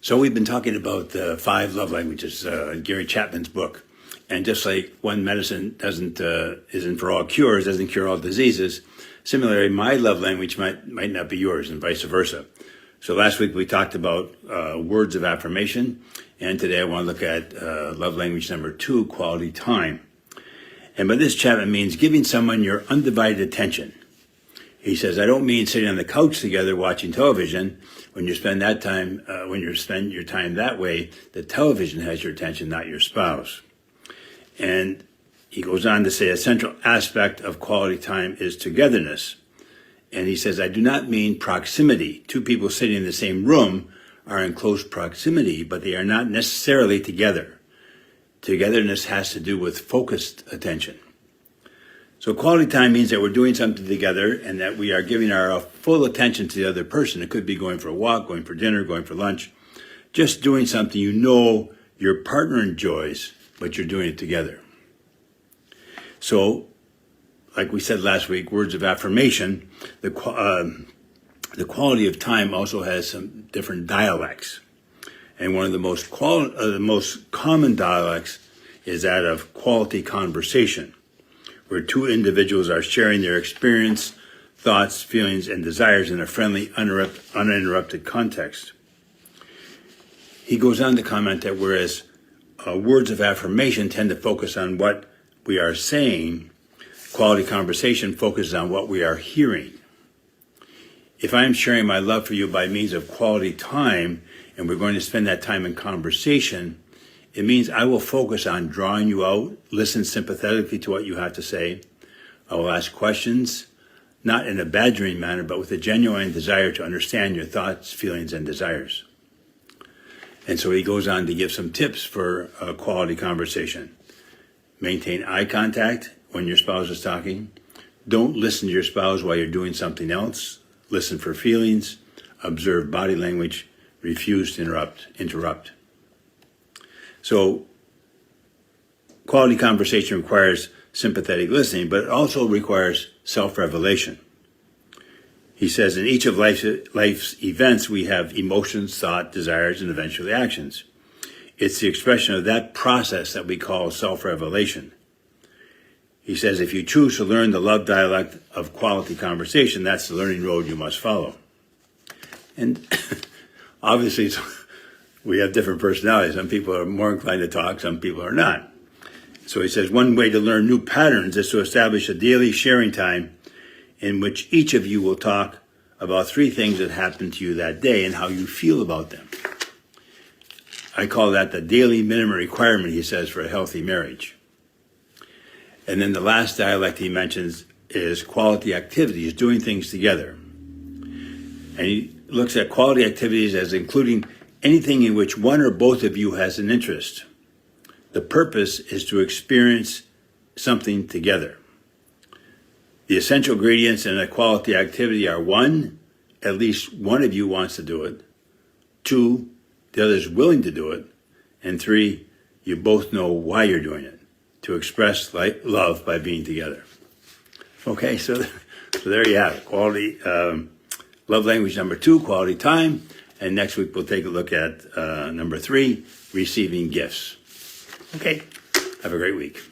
So we've been talking about the 5 love languages, Gary Chapman's book. And just like one medicine isn't for all cures, doesn't cure all diseases, similarly, my love language might not be yours and vice versa. So last week we talked about words of affirmation. And today I want to look at love language number 2, quality time. And by this, Chapman means giving someone your undivided attention. He says, I don't mean sitting on the couch together watching television. When you spend your time that way, the television has your attention, not your spouse. And he goes on to say a central aspect of quality time is togetherness. And he says, I do not mean proximity. 2 people sitting in the same room are in close proximity, but they are not necessarily together. Togetherness has to do with focused attention. So quality time means that we're doing something together and that we are giving our full attention to the other person. It could be going for a walk, going for dinner, going for lunch, just doing something you know your partner enjoys, but you're doing it together. So, like we said last week, words of affirmation, the quality of time also has some different dialects. And one of the most common dialects is that of quality conversation, where 2 individuals are sharing their experience, thoughts, feelings, and desires in a friendly, uninterrupted context. He goes on to comment that whereas words of affirmation tend to focus on what we are saying, quality conversation focuses on what we are hearing. If I am sharing my love for you by means of quality time, and we're going to spend that time in conversation, it means I will focus on drawing you out, listen sympathetically to what you have to say. I will ask questions, not in a badgering manner, but with a genuine desire to understand your thoughts, feelings, and desires. And so he goes on to give some tips for a quality conversation. Maintain eye contact when your spouse is talking. Don't listen to your spouse while you're doing something else. Listen for feelings. Observe body language. Refuse to interrupt. So quality conversation requires sympathetic listening, but it also requires self-revelation. He says in each of life's events, we have emotions, thought, desires, and eventually actions. It's the expression of that process that we call self-revelation. He says if you choose to learn the love dialect of quality conversation, that's the learning road you must follow. And obviously, we have different personalities. Some people are more inclined to talk, some people are not. So he says one way to learn new patterns is to establish a daily sharing time in which each of you will talk about 3 things that happened to you that day and how you feel about them. I call that the daily minimum requirement, he says, for a healthy marriage. And then the last dialect he mentions is quality activities, doing things together. And he looks at quality activities as including anything in which one or both of you has an interest. The purpose is to experience something together. The essential ingredients in a quality activity are 1, at least one of you wants to do it. 2, the other is willing to do it. And 3, you both know why you're doing it, to express love by being together. Okay, so there you have it. Quality, love language number 2, quality time. And next week we'll take a look at number 3, receiving gifts. Okay, have a great week.